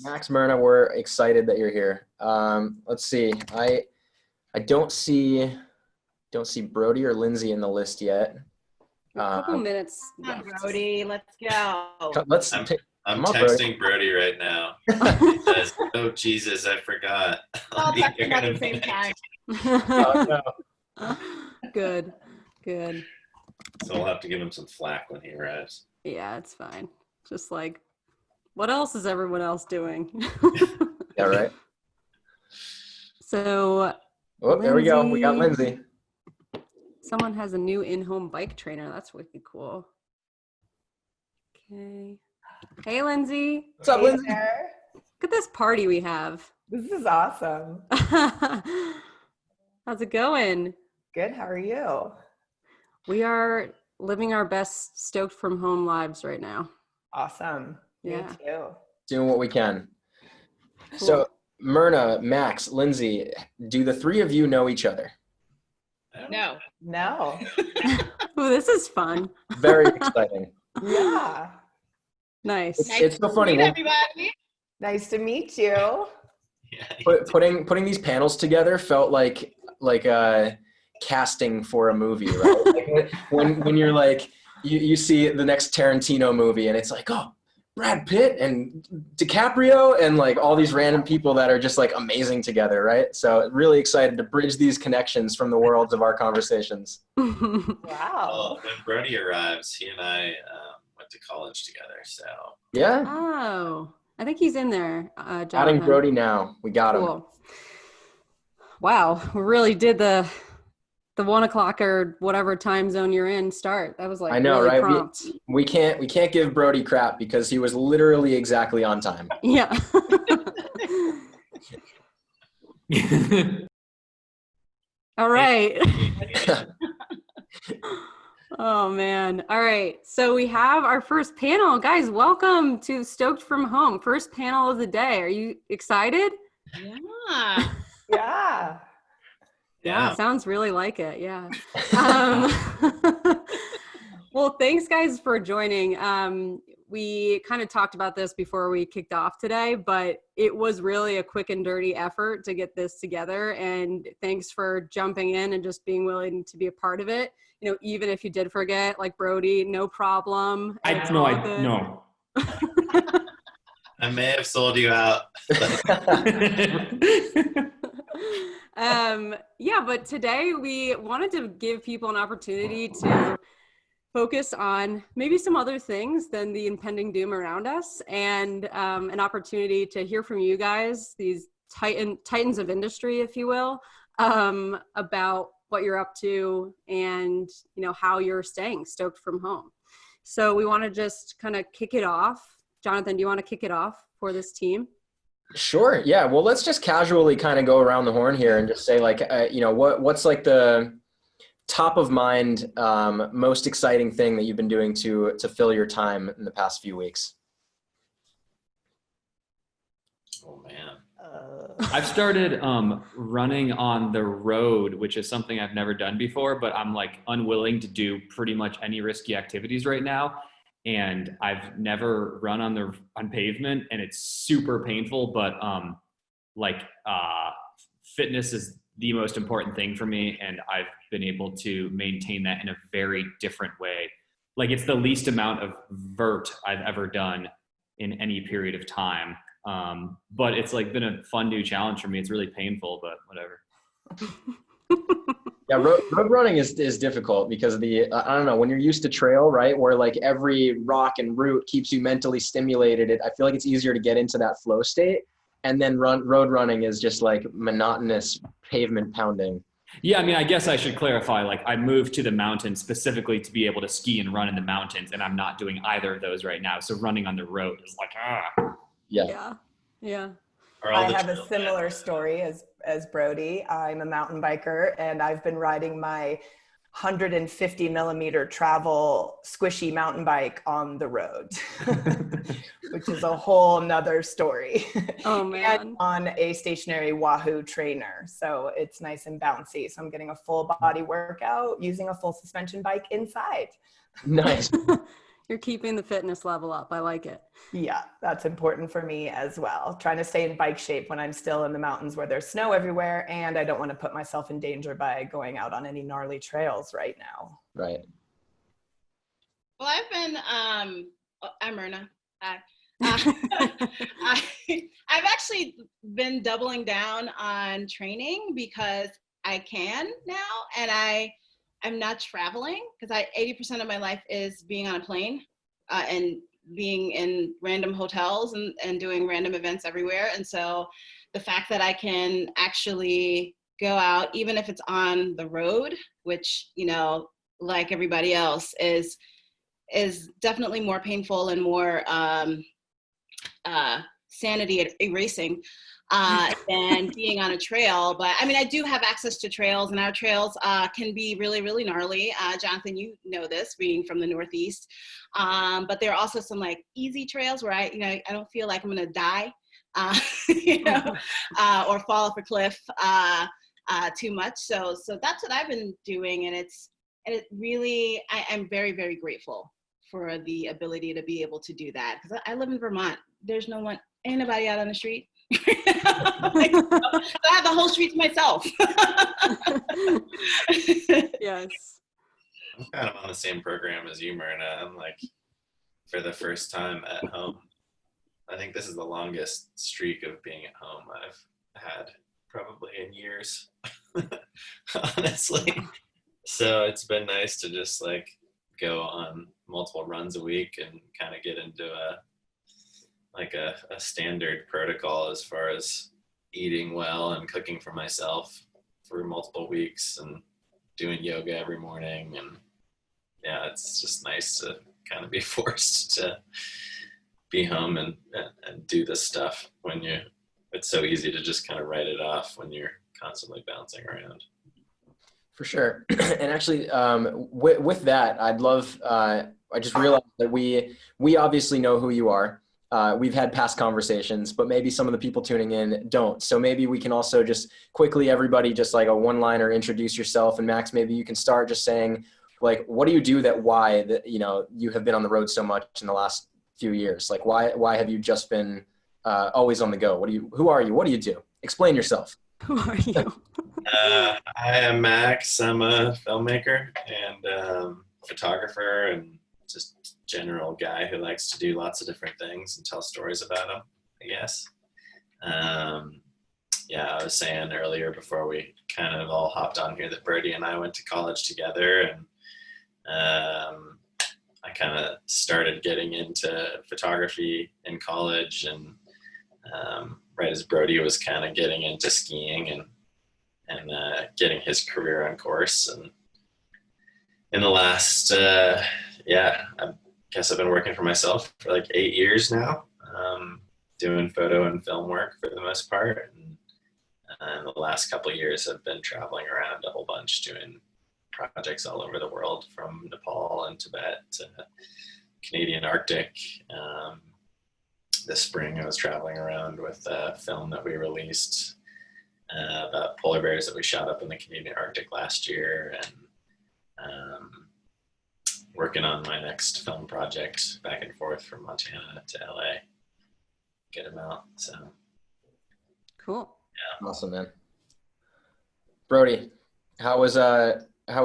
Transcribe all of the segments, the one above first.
Max, Mirna, we're excited that you're here. Let's see. I don't see Brody or Lindsey in the list yet. A couple minutes Come on, left. Brody, let's go. I'm come on, Brody. texting Brody right now. He says, "Oh Jesus, I forgot." All I'll be text here them in at a the same minute. time. Oh, no. Good. So we'll have to give him some flack when he arrives. Yeah, it's fine. Just like, what else is everyone else doing? Yeah, right. So, Oh, there we go. We got Lindsey. Lindsey. Someone has a new in-home bike trainer. That's wicked cool. Okay. Hey, Lindsey. What's up, Hey Lindsey? there. Look at this party we have. This is awesome. How's it going? Good. How are you? We are living our best stoked from home lives right now. Awesome. Yeah. Me too. Doing what we can. Cool. So, Mirna, Max, Lindsey, do the three of you know each other? No. No. Ooh, this is fun. Very exciting. Yeah. Nice. It's so funny. Meet Well, everybody. Nice to meet you. Yeah, putting these panels together felt like casting for a movie, right? Like when you're like you see the next Tarantino movie and it's like, oh, Brad Pitt and DiCaprio and like all these random people that are just like amazing together, right? So really excited to bridge these connections from the worlds of our conversations. Wow. Well, when Brody arrives, he and I went to college together. So Yeah, Oh, I think he's in there. adding Jonathan. Brody now. We got him. Cool. Wow, we really did the 1 o'clock or whatever time zone you're in start. That was like I know, really right? prompt. We can't give Brody crap because he was literally exactly on time. Yeah. All right. Oh man. All right. So we have our first panel. Guys, welcome to Stoked from Home. First panel of the day. Are you excited? Yeah. Yeah. yeah, Sounds really like it. Yeah. Well, thanks guys for joining. We kind of talked about this before we kicked off today, but it was really a quick and dirty effort to get this together. And thanks for jumping in and just being willing to be a part of it. You know, even if you did forget, like Brody, no problem. No. I may have sold you out. Yeah, but today we wanted to give people an opportunity to focus on maybe some other things than the impending doom around us, and an opportunity to hear from you guys, these titans of industry, if you will, about what you're up to and, you know, how you're staying stoked from home. So we want to just kind of kick it off. Jonathan, do you want to kick it off for this team? Sure. Yeah. Well, let's just casually kind of go around the horn here and just say like, you know, what's like the top of mind, most exciting thing that you've been doing to fill your time in the past few weeks? Oh man. I've started running on the road, which is something I've never done before, but I'm like unwilling to do pretty much any risky activities right now. And I've never run on pavement, and it's super painful, but fitness is the most important thing for me, and I've been able to maintain that in a very different way. Like, it's the least amount of vert I've ever done in any period of time. But it's like been a fun new challenge for me. It's really painful, but whatever. Yeah, road running is difficult because of the, I don't know, when you're used to trail, right, where like every rock and route keeps you mentally stimulated, I feel like it's easier to get into that flow state. And then road running is just like monotonous pavement pounding. Yeah, I mean, I guess I should clarify, like, I moved to the mountains specifically to be able to ski and run in the mountains, and I'm not doing either of those right now. So running on the road is like, Yeah. I have a similar story as Brody. I'm a mountain biker, and I've been riding my 150 millimeter travel squishy mountain bike on the road, which is a whole nother story. Oh man. And on a stationary Wahoo trainer. So it's nice and bouncy. So I'm getting a full body workout using a full suspension bike inside. Nice. You're keeping the fitness level up. I like it. Yeah, that's important for me as well. Trying to stay in bike shape when I'm still in the mountains where there's snow everywhere, and I don't want to put myself in danger by going out on any gnarly trails right now. Right. Well, I've been, I'm Mirna. I've actually been doubling down on training because I can now, and I'm not traveling because 80% of my life is being on a plane and being in random hotels and doing random events everywhere. And so the fact that I can actually go out, even if it's on the road, which, you know, like everybody else is definitely more painful and more sanity erasing than being on a trail. But I mean, I do have access to trails, and our trails can be really, really gnarly. Jonathan, you know this, being from the Northeast. But there are also some like easy trails where I don't feel like I'm gonna die, or fall off a cliff too much. So that's what I've been doing, and it really, I'm very, very grateful for the ability to be able to do that, because I live in Vermont. There's ain't nobody out on the street. So I have the whole street to myself. Yes. I'm kind of on the same program as you, Mirna. I'm like, for the first time at home. I think this is the longest streak of being at home I've had probably in years, honestly. So it's been nice to just like go on multiple runs a week and kind of get into a standard protocol as far as eating well and cooking for myself for multiple weeks and doing yoga every morning. And yeah, it's just nice to kind of be forced to be home and do this stuff when it's so easy to just kind of write it off when you're constantly bouncing around. For sure. And actually, with that, I'd love, I just realized that we obviously know who you are. We've had past conversations, but maybe some of the people tuning in don't. So maybe we can also just quickly, everybody, just like a one-liner, introduce yourself. And Max, maybe you can start just saying, like, what do you do that you have been on the road so much in the last few years? Like, why have you just been always on the go? Who are you? What do you do? Explain yourself. Who are you? I am Max. I'm a filmmaker and photographer and just general guy who likes to do lots of different things and tell stories about them, I guess. I was saying earlier before we kind of all hopped on here that Brody and I went to college together, and I kind of started getting into photography in college, and right as Brody was kind of getting into skiing and getting his career on course. And in the last, I guess I've been working for myself for like 8 years now, doing photo and film work for the most part. And the last couple of years I've been traveling around a whole bunch doing projects all over the world, from Nepal and Tibet to Canadian Arctic. This spring I was traveling around with a film that we released about polar bears that we shot up in the Canadian Arctic last year, and working on my next film project back and forth from Montana to LA. Get them out. So Cool. Yeah. Awesome, man. Brody, how was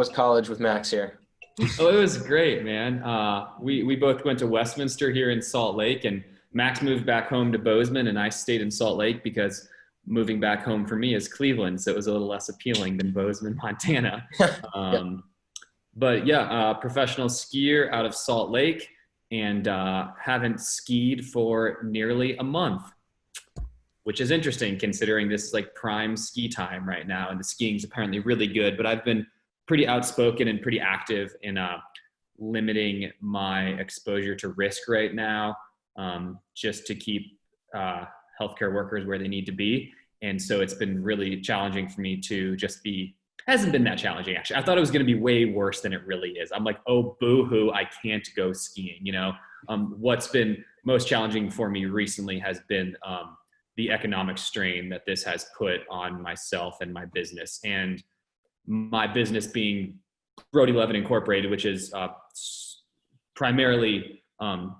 college with Max here? Oh, it was great, man. We both went to Westminster here in Salt Lake, and Max moved back home to Bozeman, and I stayed in Salt Lake because moving back home for me is Cleveland, so it was a little less appealing than Bozeman, Montana. But yeah, professional skier out of Salt Lake, and haven't skied for nearly a month, which is interesting considering this is like prime ski time right now, and the skiing is apparently really good. But I've been pretty outspoken and pretty active in limiting my exposure to risk right now, just to keep healthcare workers where they need to be. And so it's been really challenging for me to just hasn't been that challenging, actually. I thought it was going to be way worse than it really is. I'm like, oh, boo-hoo, I can't go skiing, What's been most challenging for me recently has been the economic strain that this has put on myself and my business. And my business being Brody Leven Incorporated, which is primarily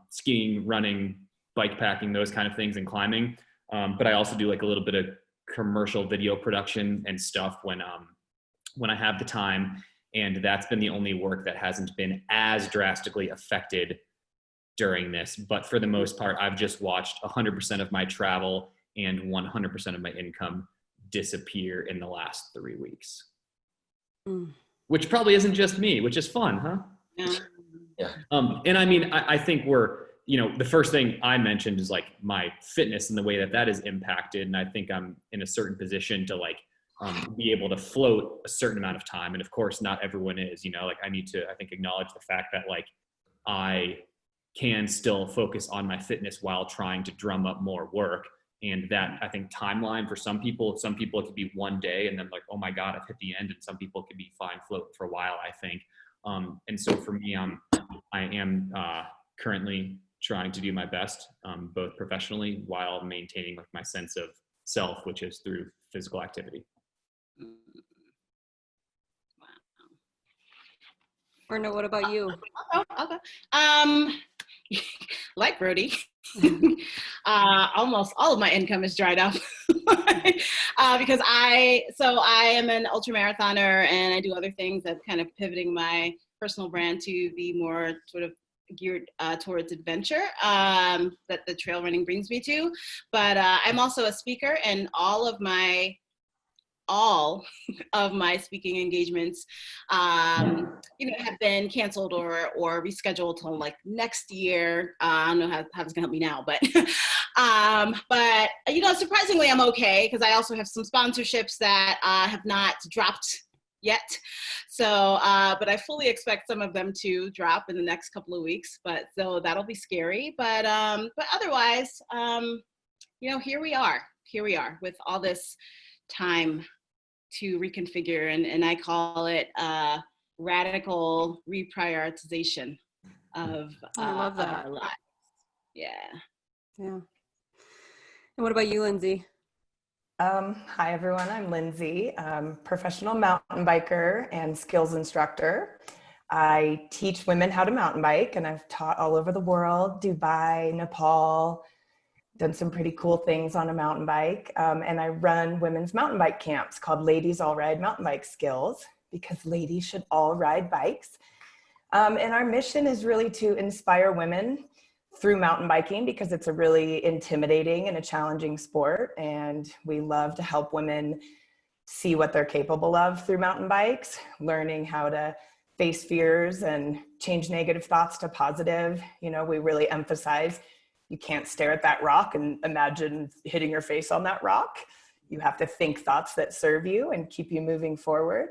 skiing, running, bike packing, those kind of things, and climbing. But I also do like a little bit of commercial video production and stuff when I have the time. And that's been the only work that hasn't been as drastically affected during this. But for the most part, I've just watched 100% of my travel and 100% of my income disappear in the last 3 weeks. Which probably isn't just me, which is fun, huh? Yeah. And I mean, I think we're, the first thing I mentioned is like my fitness and the way that that is impacted. And I think I'm in a certain position to like be able to float a certain amount of time. And of course, not everyone is, like I need to, I think, acknowledge the fact that like I can still focus on my fitness while trying to drum up more work. And that, I think, timeline for some people it could be one day and then like, oh my God, I've hit the end. And some people could be fine floating for a while, I think. And so for me, I am currently trying to do my best, both professionally while maintaining like my sense of self, which is through physical activity. Mirna, what about you? Okay. Like Brody, almost all of my income is dried up because I am an ultra marathoner and I do other things that's kind of pivoting my personal brand to be more sort of geared towards adventure that the trail running brings me to. But I'm also a speaker, and all of my speaking engagements, have been canceled or rescheduled till like next year. I don't know how it's gonna help me now, but surprisingly I'm okay because I also have some sponsorships that have not dropped yet. So, but I fully expect some of them to drop in the next couple of weeks. But so that'll be scary. But otherwise, here we are with all this time to reconfigure, and I call it radical reprioritization of I love that. our lives. Yeah. And what about you, Lindsey? Hi everyone, I'm Lindsey. I'm a professional mountain biker and skills instructor. I teach women how to mountain bike, and I've taught all over the world, Dubai, Nepal, done some pretty cool things on a mountain bike. And I run women's mountain bike camps called Ladies All Ride Mountain Bike Skills, because ladies should all ride bikes. And our mission is really to inspire women through mountain biking, because it's a really intimidating and a challenging sport. And we love to help women see what they're capable of through mountain bikes, learning how to face fears and change negative thoughts to positive. We really emphasize you can't stare at that rock and imagine hitting your face on that rock. You have to think thoughts that serve you and keep you moving forward.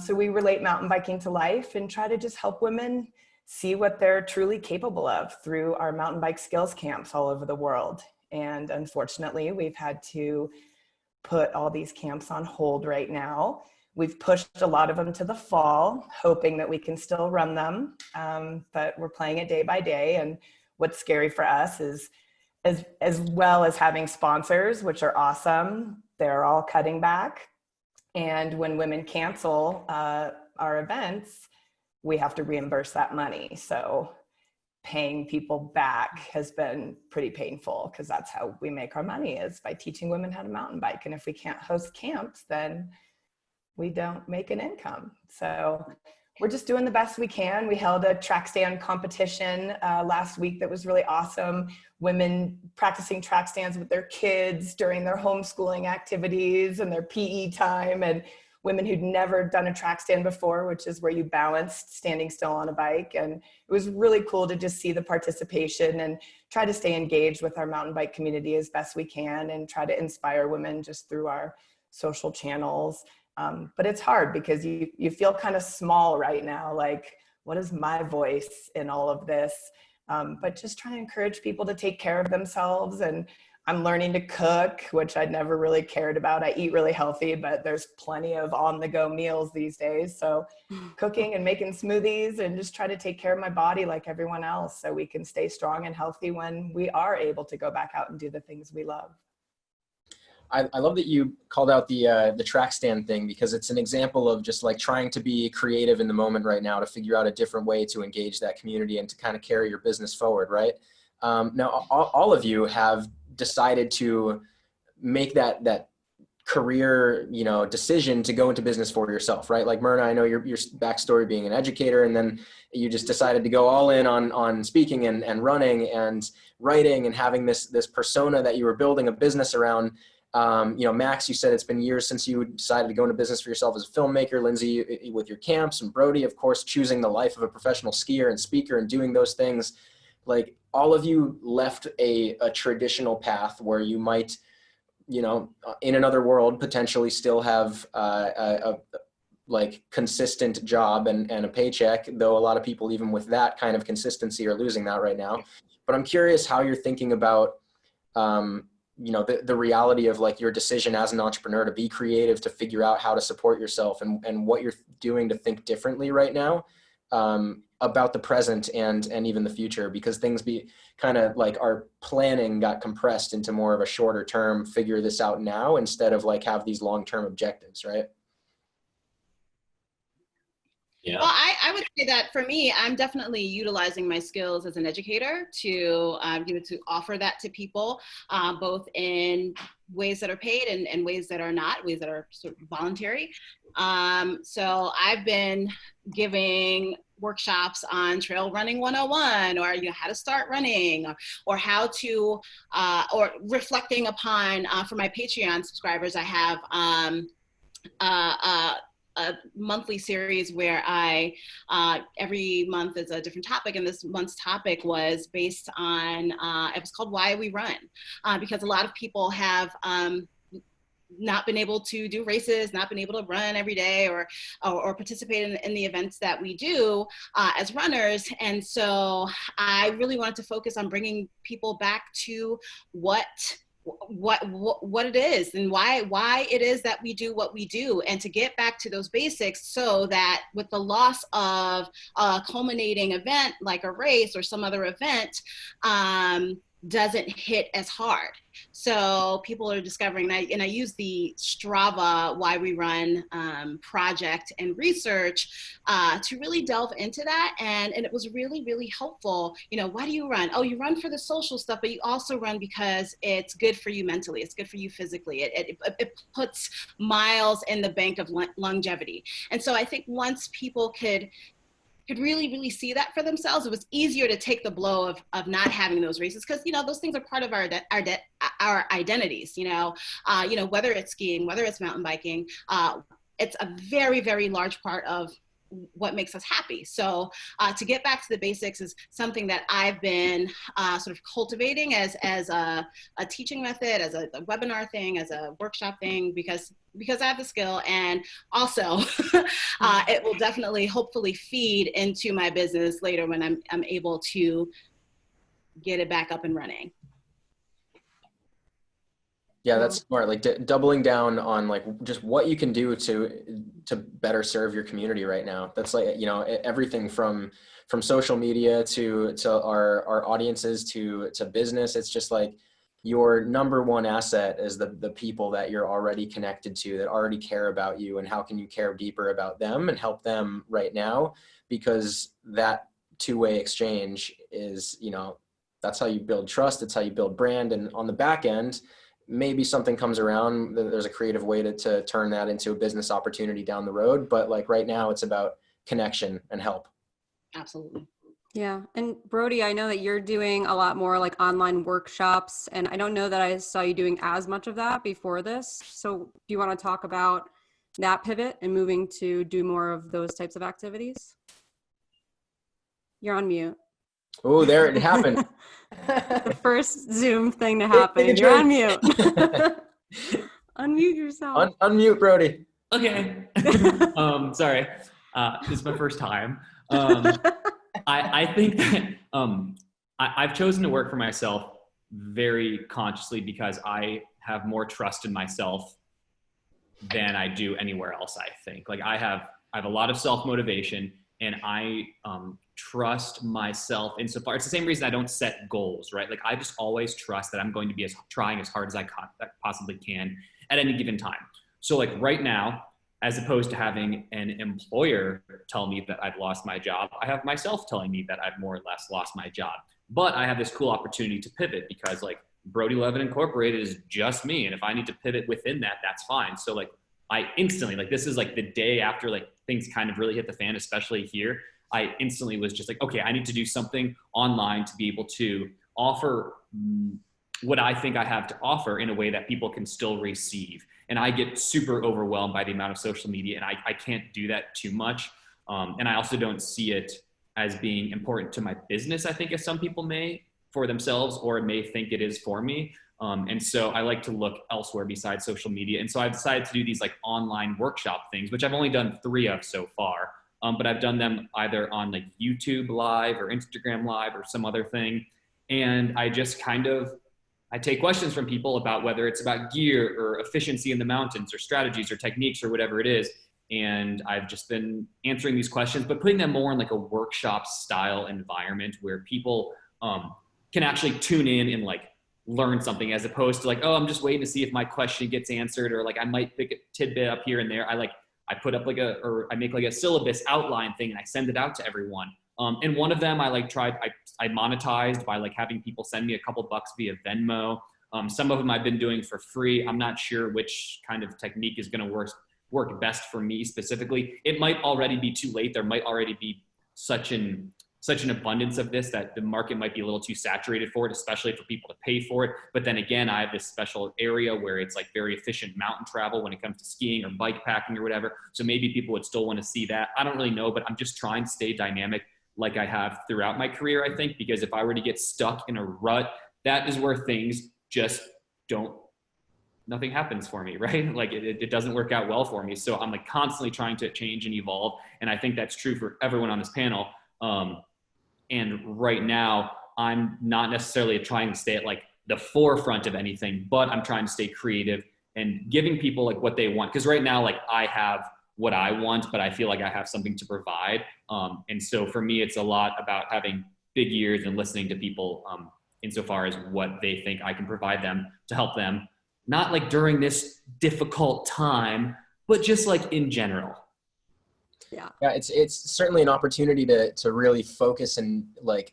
So we relate mountain biking to life and try to just help women see what they're truly capable of through our mountain bike skills camps all over the world. And unfortunately, we've had to put all these camps on hold right now. We've pushed a lot of them to the fall, hoping that we can still run them, but we're playing it day by day. And what's scary for us is, as well as having sponsors, which are awesome, they're all cutting back. And when women cancel our events, we have to reimburse that money. So paying people back has been pretty painful, because that's how we make our money, is by teaching women how to mountain bike. And if we can't host camps, then we don't make an income. So we're just doing the best we can. We held a track stand competition last week that was really awesome. Women practicing track stands with their kids during their homeschooling activities and their PE time, and women who'd never done a track stand before, which is where you balanced standing still on a bike. And it was really cool to just see the participation and try to stay engaged with our mountain bike community as best we can, and try to inspire women just through our social channels. But it's hard because you feel kind of small right now, like, what is my voice in all of this? But just trying to encourage people to take care of themselves. And I'm learning to cook, which I'd never really cared about. I eat really healthy, but there's plenty of on-the-go meals these days. So cooking and making smoothies, and just try to take care of my body like everyone else, so we can stay strong and healthy when we are able to go back out and do the things we love. I love that you called out the track stand thing, because it's an example of just like trying to be creative in the moment right now to figure out a different way to engage that community and to kind of carry your business forward, right? Now, all of you have decided to make that career, decision to go into business for yourself, right? Like Mirna, I know your backstory being an educator, and then you just decided to go all in on speaking and running and writing and having this persona that you were building a business around. Max, you said it's been years since you decided to go into business for yourself as a filmmaker. Lindsey, with your camps, and Brody, of course, choosing the life of a professional skier and speaker and doing those things. Like, all of you left a traditional path where you might, in another world, potentially still have a like consistent job and a paycheck, though a lot of people, even with that kind of consistency, are losing that right now. But I'm curious how you're thinking about, the reality of like your decision as an entrepreneur to be creative, to figure out how to support yourself, and what you're doing to think differently right now about the present and even the future, because things kind of like our planning got compressed into more of a shorter term, figure this out now, instead of like have these long-term objectives, right? Yeah. Well, I would say that for me, I'm definitely utilizing my skills as an educator to to offer that to people, both in ways that are paid and ways that are not, ways that are sort of voluntary. So I've been giving workshops on trail running 101, or how to start running, or how to or reflecting upon for my Patreon subscribers. I have a monthly series where I every month is a different topic, and this month's topic was based on it was called Why We Run, because a lot of people have not been able to do races, not been able to run every day or participate in the events that we do as runners. And so I really wanted to focus on bringing people back to what it is and why it is that we do what we do, and to get back to those basics, so that with the loss of a culminating event like a race or some other event, doesn't hit as hard. So people are discovering, and I use the Strava Why We Run project and research to really delve into that. And it was really, really helpful. Why do you run? Oh, you run for the social stuff, but you also run because it's good for you mentally. It's good for you physically. It puts miles in the bank of longevity. And so I think once people could really, really see that for themselves, it was easier to take the blow of not having those races, because those things are part of our identities. Whether it's skiing, whether it's mountain biking, it's a very, very large part of what makes us happy. So to get back to the basics is something that I've been sort of cultivating as a teaching method, as a webinar thing, as a workshop thing, because I have the skill, and also it will definitely, hopefully, feed into my business later when I'm able to get it back up and running. Yeah, that's smart. Like doubling down on like just what you can do to better serve your community right now. That's like, everything from social media to our audiences to business. It's just like your number one asset is the people that you're already connected to, that already care about you, and how can you care deeper about them and help them right now, because that two-way exchange is, that's how you build trust. It's how you build brand. And on the back end, maybe something comes around, there's a creative way to turn that into a business opportunity down the road. But like right now, it's about connection and help. Absolutely. Yeah. And Brody, I know that you're doing a lot more like online workshops, and I don't know that I saw you doing as much of that before this. So do you want to talk about that pivot and moving to do more of those types of activities? You're on mute. Oh, there it happened. The first Zoom thing to happen. You're on mute. Unmute yourself. Unmute, Brody. Okay. Sorry. This is my first time. I think that I've chosen to work for myself very consciously because I have more trust in myself than I do anywhere else, I think. Like I have a lot of self-motivation, and I trust myself insofar. It's the same reason I don't set goals, right? Like I just always trust that I'm going to be trying as hard as I possibly can at any given time. So like right now, as opposed to having an employer tell me that I've lost my job, I have myself telling me that I've more or less lost my job. But I have this cool opportunity to pivot because like Brody Leven Incorporated is just me. And if I need to pivot within that, that's fine. So like I instantly, like this is like the day after like things kind of really hit the fan, especially here, I instantly was just like, okay, I need to do something online to be able to offer what I think I have to offer in a way that people can still receive. And I get super overwhelmed by the amount of social media, and I can't do that too much. And I also don't see it as being important to my business, I think, as some people may for themselves or may think it is for me. And so I like to look elsewhere besides social media. And so I've decided to do these like online workshop things, which I've only done 3 of so far. But I've done them either on like YouTube Live or Instagram Live or some other thing. And I just I take questions from people about whether it's about gear or efficiency in the mountains or strategies or techniques or whatever it is. And I've just been answering these questions, but putting them more in like a workshop style environment where people can actually tune in and like learn something, as opposed to like, oh, I'm just waiting to see if my question gets answered, or like I might pick a tidbit up here and there. I put up I make like a syllabus outline thing and I send it out to everyone. And one of them I monetized by like having people send me a couple bucks via Venmo. Some of them I've been doing for free. I'm not sure which kind of technique is going to work best for me specifically. It might already be too late. There might already be such an abundance of this that the market might be a little too saturated for it, especially for people to pay for it. But then again, I have this special area where it's like very efficient mountain travel when it comes to skiing or bike packing or whatever. So maybe people would still want to see that. I don't really know, but I'm just trying to stay dynamic like I have throughout my career, I think, because if I were to get stuck in a rut, that is where things just nothing happens for me, right? Like it doesn't work out well for me. So I'm like constantly trying to change and evolve. And I think that's true for everyone on this panel. And right now I'm not necessarily trying to stay at like the forefront of anything, but I'm trying to stay creative and giving people like what they want. Cause right now, like I have what I want, but I feel like I have something to provide. And so for me, it's a lot about having big ears and listening to people insofar as what they think I can provide them to help them, not like during this difficult time, but just like in general. Yeah, it's certainly an opportunity to really focus and like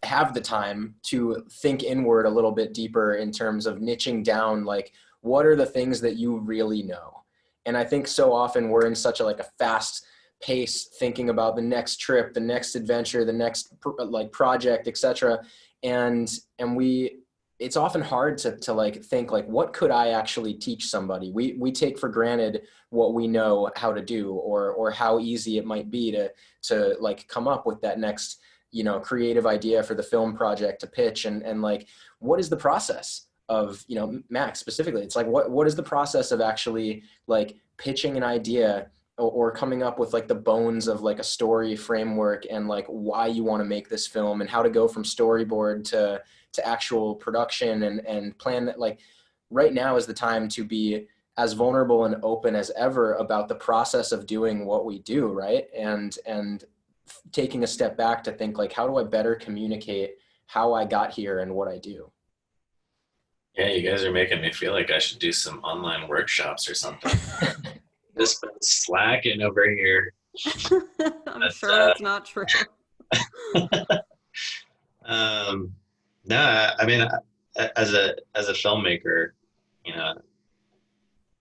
have the time to think inward a little bit deeper in terms of niching down, like what are the things that you really know? And I think so often we're in such a fast pace thinking about the next trip, the next adventure, the next like project, etc. And it's often hard to like think like, what could I actually teach somebody? We take for granted what we know how to do, or how easy it might be to like come up with that next, creative idea for the film project to pitch. And like, what is the process of, Max specifically? It's like, what is the process of actually like pitching an idea or coming up with like the bones of like a story framework and like why you want to make this film and how to go from storyboard to actual production and plan that? Like right now is the time to be as vulnerable and open as ever about the process of doing what we do, right? And taking a step back to think like, how do I better communicate how I got here and what I do? Yeah, you guys are making me feel like I should do some online workshops or something. Just been slacking over here. I'm sure that's not true. No, I mean, as a filmmaker,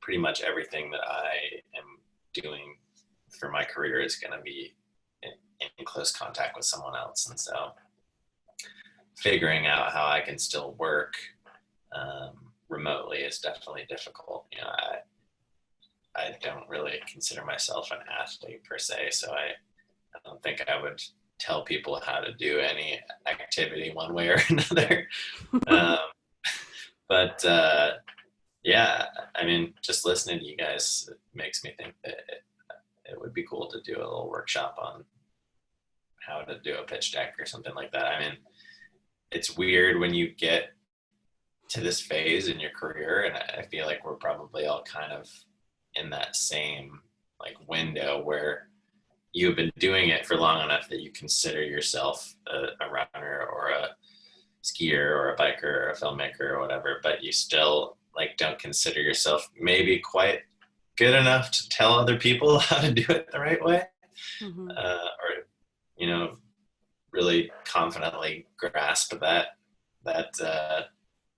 pretty much everything that I am doing for my career is going to be in close contact with someone else. And so figuring out how I can still work remotely is definitely difficult. I don't really consider myself an athlete per se, so I don't think I would tell people how to do any activity one way or another. But yeah, I mean, just listening to you guys makes me think that it would be cool to do a little workshop on how to do a pitch deck or something like that. I mean, it's weird when you get to this phase in your career, and I feel like we're probably all kind of in that same like window where you've been doing it for long enough that you consider yourself a runner or a skier or a biker or a filmmaker or whatever, but you still like don't consider yourself maybe quite good enough to tell other people how to do it the right way, or, you know, really confidently grasp that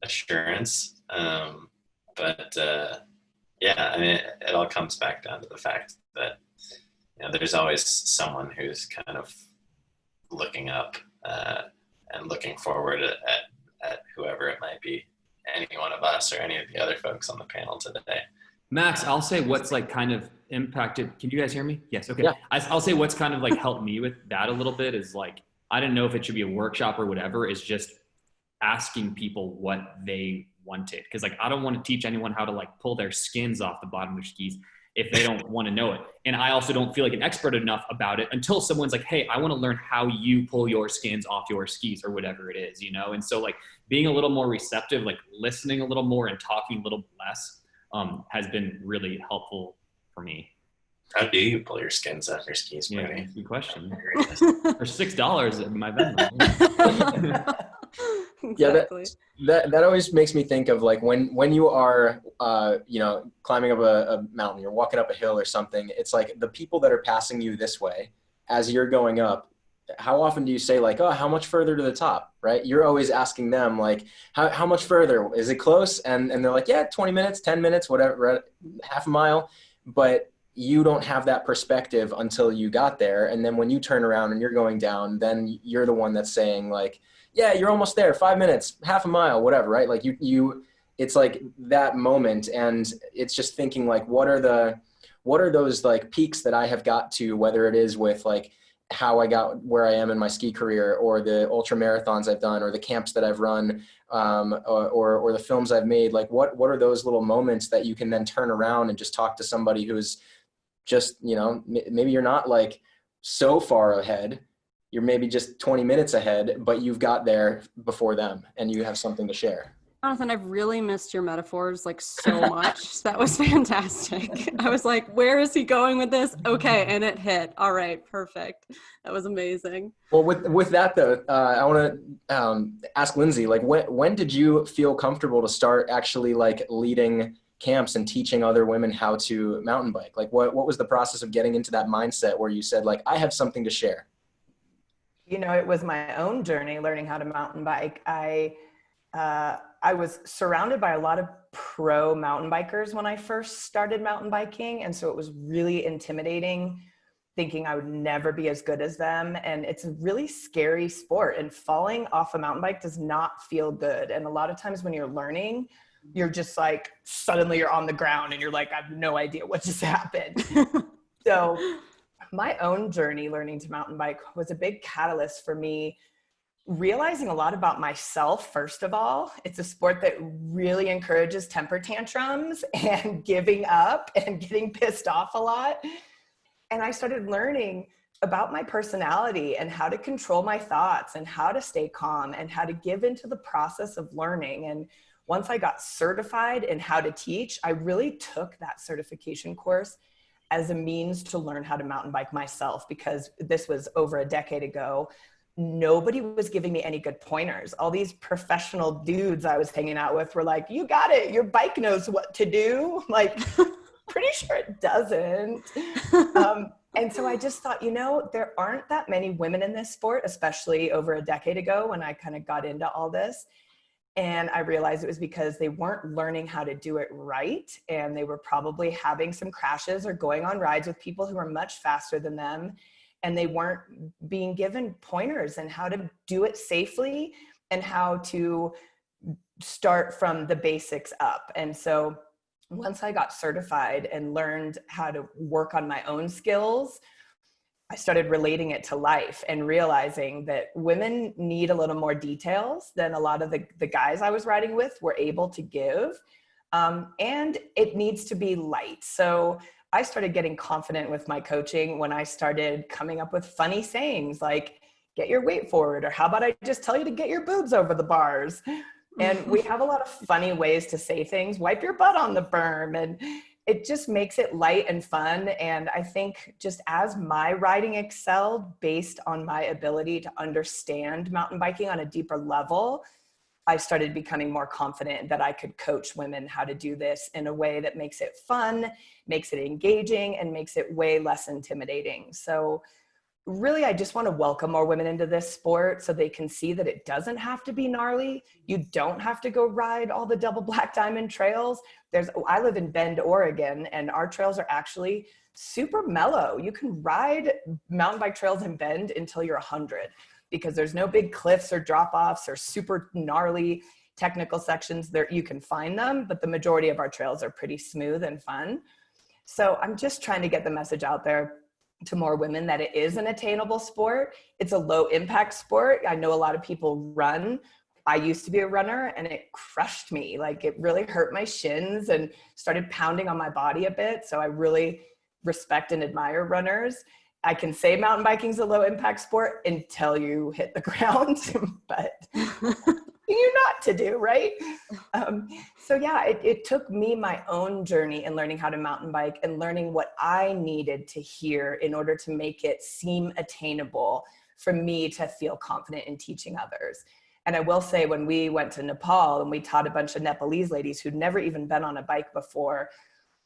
assurance. Yeah, I mean, it all comes back down to the fact that, you know, there's always someone who's kind of looking up and looking forward at whoever it might be, any one of us or any of the other folks on the panel today. Max, I'll say what's like kind of impacted. Can you guys hear me? Yes. Okay. Yeah. I'll say what's kind of like helped me with that a little bit is like, I didn't know if it should be a workshop or whatever, is just asking people what they wanted. Cause like, I don't want to teach anyone how to like pull their skins off the bottom of their skis if they don't want to know it. And I also don't feel like an expert enough about it until someone's like, hey, I want to learn how you pull your skins off your skis or whatever it is, you know? And so like being a little more receptive, like listening a little more and talking a little less has been really helpful for me. How do you pull your skins off your skis, Brody? Yeah, good question. For $6 in my Venmo. Exactly. Yeah, that always makes me think of like when you are you know, climbing up a mountain, you're walking up a hill or something, it's like the people that are passing you this way as you're going up, how often do you say like, oh, how much further to the top, right? You're always asking them like, how much further? Is it close? And they're like, yeah, 20 minutes, 10 minutes, whatever, half a mile. But you don't have that perspective until you got there. And then when you turn around and you're going down, then you're the one that's saying like, yeah, you're almost there, 5 minutes, half a mile, whatever, right? Like you it's like that moment. And it's just thinking like, what are those like peaks that I have got to, whether it is with like how I got where I am in my ski career, or the ultra marathons I've done, or the camps that I've run, or the films I've made. Like what are those little moments that you can then turn around and just talk to somebody who's just, you know, maybe you're not like so far ahead, you're maybe just 20 minutes ahead, but you've got there before them and you have something to share. Jonathan, I've really missed your metaphors like so much. That was fantastic. I was like, where is he going with this? Okay, and it hit. All right, perfect. That was amazing. Well, with that though, I want to ask Lindsey, like when did you feel comfortable to start actually like leading camps and teaching other women how to mountain bike? Like what was the process of getting into that mindset where you said like, I have something to share? You know, it was my own journey learning how to mountain bike. I was surrounded by a lot of pro mountain bikers when I first started mountain biking. And so it was really intimidating, thinking I would never be as good as them. And it's a really scary sport, and falling off a mountain bike does not feel good. And a lot of times when you're learning, you're just like, suddenly you're on the ground and you're like, I have no idea what just happened. So my own journey learning to mountain bike was a big catalyst for me realizing a lot about myself. First of all, it's a sport that really encourages temper tantrums and giving up and getting pissed off a lot. And I started learning about my personality and how to control my thoughts and how to stay calm and how to give into the process of learning. And once I got certified in how to teach, I really took that certification course as a means to learn how to mountain bike myself, because this was over a decade ago. Nobody was giving me any good pointers. All these professional dudes I was hanging out with were like, you got it, your bike knows what to do. Like, pretty sure it doesn't. And so I just thought, you know, there aren't that many women in this sport, especially over a decade ago when I kind of got into all this. And I realized it was because they weren't learning how to do it right. And they were probably having some crashes or going on rides with people who were much faster than them. And they weren't being given pointers on how to do it safely and how to start from the basics up. And so once I got certified and learned how to work on my own skills, I started relating it to life and realizing that women need a little more details than a lot of the guys I was riding with were able to give. And it needs to be light. So I started getting confident with my coaching when I started coming up with funny sayings like, get your weight forward, or how about I just tell you to get your boobs over the bars? And we have a lot of funny ways to say things, wipe your butt on the berm. it just makes it light and fun. And I think just as my riding excelled based on my ability to understand mountain biking on a deeper level, I started becoming more confident that I could coach women how to do this in a way that makes it fun, makes it engaging, and makes it way less intimidating. So really, I just want to welcome more women into this sport so they can see that it doesn't have to be gnarly. You don't have to go ride all the double black diamond trails. I live in Bend, Oregon, and our trails are actually super mellow. You can ride mountain bike trails in Bend until you're 100 because there's no big cliffs or drop-offs or super gnarly technical sections there. You can find them, but the majority of our trails are pretty smooth and fun. So I'm just trying to get the message out there to more women that it is an attainable sport. It's a low impact sport. I know a lot of people run. I used to be a runner and it crushed me. Like it really hurt my shins and started pounding on my body a bit. So I really respect and admire runners. I can say mountain biking is a low impact sport until you hit the ground, but you not to do, right? So yeah, it took me my own journey in learning how to mountain bike and learning what I needed to hear in order to make it seem attainable for me to feel confident in teaching others. And I will say, when we went to Nepal and we taught a bunch of Nepalese ladies who'd never even been on a bike before,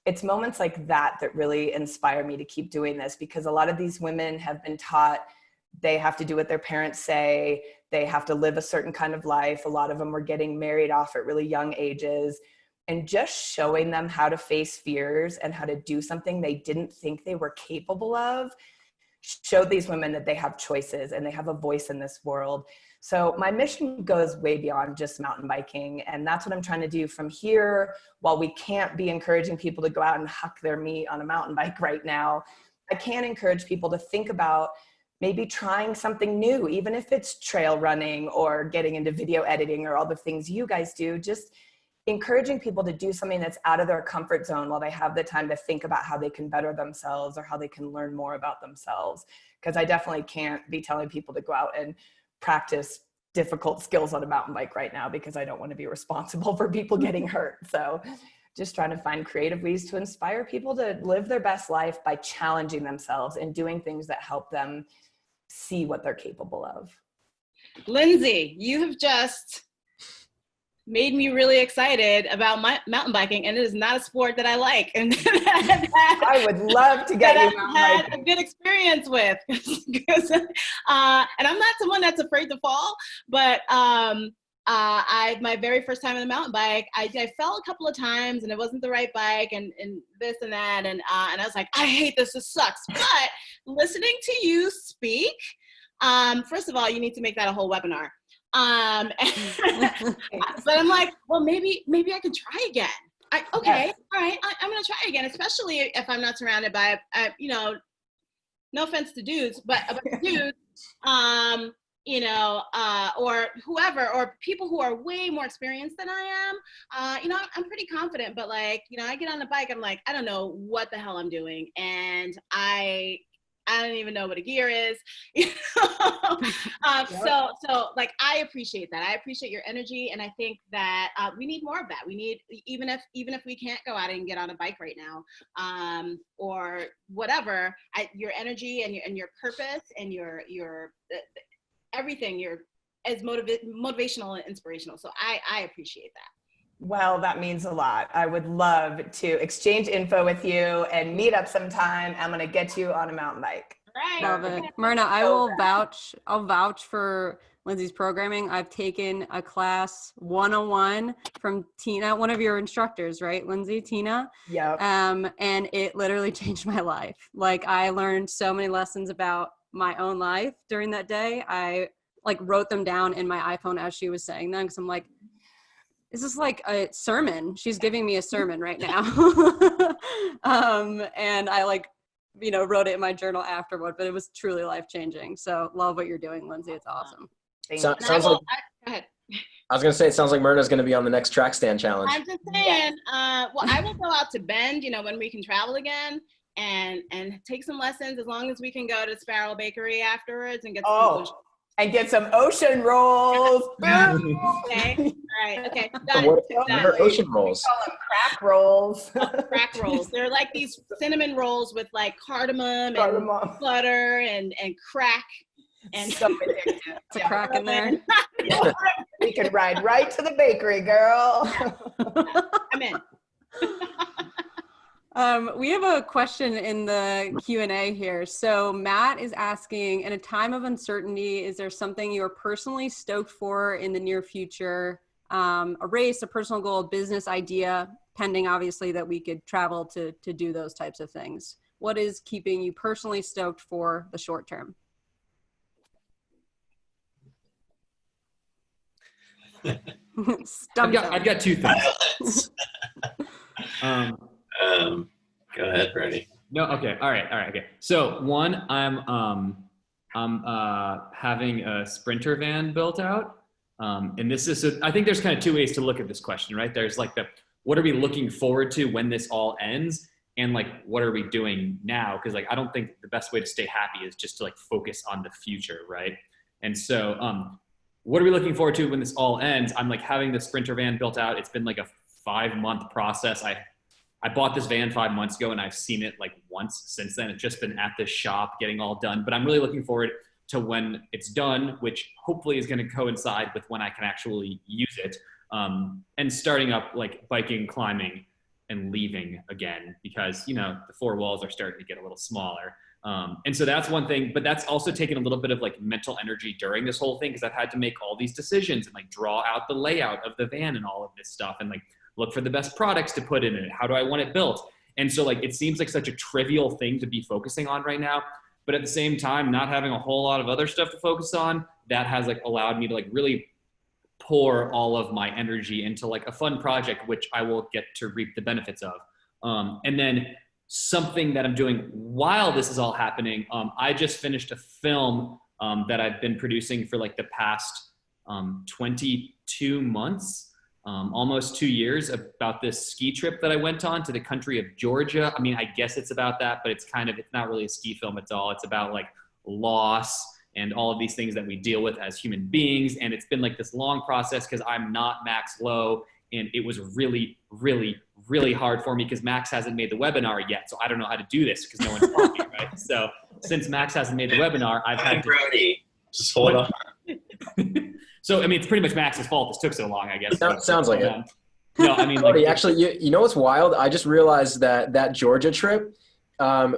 it's moments like that that really inspire me to keep doing this, because a lot of these women have been taught they have to do what their parents say, they have to live a certain kind of life. A lot of them were getting married off at really young ages, and just showing them how to face fears and how to do something they didn't think they were capable of showed these women that they have choices and they have a voice in this world. So my mission goes way beyond just mountain biking. And that's what I'm trying to do from here. While we can't be encouraging people to go out and huck their meat on a mountain bike right now, I can encourage people to think about maybe trying something new, even if it's trail running or getting into video editing or all the things you guys do. Just encouraging people to do something that's out of their comfort zone while they have the time to think about how they can better themselves or how they can learn more about themselves. Because I definitely can't be telling people to go out and practice difficult skills on a mountain bike right now, because I don't want to be responsible for people getting hurt. So just trying to find creative ways to inspire people to live their best life by challenging themselves and doing things that help them see what they're capable of. Lindsey, you have just made me really excited about my mountain biking, and it is not a sport that I like. And I would love to get you mountain had biking. a good experience with, and I'm not someone that's afraid to fall, but my very first time on a mountain bike, I fell a couple of times and it wasn't the right bike and this and that. And I was like, I hate this, this sucks. But listening to you speak, first of all, you need to make that a whole webinar. But I'm like, well, maybe I could try again. Okay, yes. All right, I'm gonna try again, especially if I'm not surrounded by, no offense to dudes, but dudes, or whoever, or people who are way more experienced than I am. I'm pretty confident, but I get on the bike, I'm like, I don't know what the hell I'm doing, and I don't even know what a gear is. So I appreciate that. I appreciate your energy, and I think that we need more of that. We need, even if we can't go out and get on a bike right now, or whatever, your energy and your purpose and your everything, you're as motivational and inspirational. So I appreciate that. Well, that means a lot. I would love to exchange info with you and meet up sometime. I'm going to get you on a mountain bike. Right. Love it. Mirna, I'll vouch for Lindsey's programming. I've taken a class 101 from Tina, one of your instructors, right, Lindsey, Tina? Yeah. And it literally changed my life. I learned so many lessons about my own life during that day. I wrote them down in my iPhone as she was saying them, because I'm like, this is like a sermon. She's giving me a sermon right now. And I wrote it in my journal afterward, but it was truly life-changing. So love what you're doing, Lindsey. It's awesome. Sounds like, go ahead. I was going to say, it sounds like Mirna's going to be on the next track stand challenge. I'm just saying, well, I will go out to Bend, when we can travel again, and take some lessons, as long as we can go to Sparrow Bakery afterwards and get some And get some ocean rolls. Okay. All right. Okay. Got What it. are ocean rolls? Call them crack rolls. Crack rolls. They're like these cinnamon rolls with like cardamom and butter and crack. And so addictive. It's a crack in there. Yeah. We can ride right to the bakery, girl. I'm in. We have a question in the Q&A here. So Matt is asking, in a time of uncertainty, is there something you are personally stoked for in the near future? A race, a personal goal, a business idea, pending obviously that we could travel to do those types of things. What is keeping you personally stoked for the short term? I've got two things. Go ahead, Brody. No, okay, all right, okay. So one, I'm having a Sprinter van built out, and this is I think there's kind of two ways to look at this question, right? There's like what are we looking forward to when this all ends, and like what are we doing now? Because like I don't think the best way to stay happy is just to like focus on the future, right? And so what are we looking forward to when this all ends? I'm like having the Sprinter van built out. It's been like a 5-month process. I bought this van 5 months ago and I've seen it like once since then. It's just been at the shop getting all done, but I'm really looking forward to when it's done, which hopefully is going to coincide with when I can actually use it, and starting up like biking, climbing, and leaving again, because, you know, the 4 walls are starting to get a little smaller. And so that's one thing, but that's also taken a little bit of like mental energy during this whole thing, because I've had to make all these decisions and like draw out the layout of the van and all of this stuff, and like look for the best products to put in it. How do I want it built? And so like, it seems like such a trivial thing to be focusing on right now, but at the same time, not having a whole lot of other stuff to focus on, that has like allowed me to like really pour all of my energy into like a fun project, which I will get to reap the benefits of. And then something that I'm doing while this is all happening, I just finished a film that I've been producing for like the past 22 months. Almost 2 years, about this ski trip that I went on to the country of Georgia. I mean, I guess it's about that, but it's not really a ski film at all. It's about like loss and all of these things that we deal with as human beings. And it's been like this long process because I'm not Max Lowe. And it was really, really, really hard for me because Max hasn't made the webinar yet. So I don't know how to do this because no one's talking, right? So since Max hasn't made the webinar, I've had to— Brody, just hold on. So, I mean, it's pretty much Max's fault. This took so long, I guess. Sounds like it. No, I mean, Brody, like, actually, you know what's wild? I just realized that Georgia trip,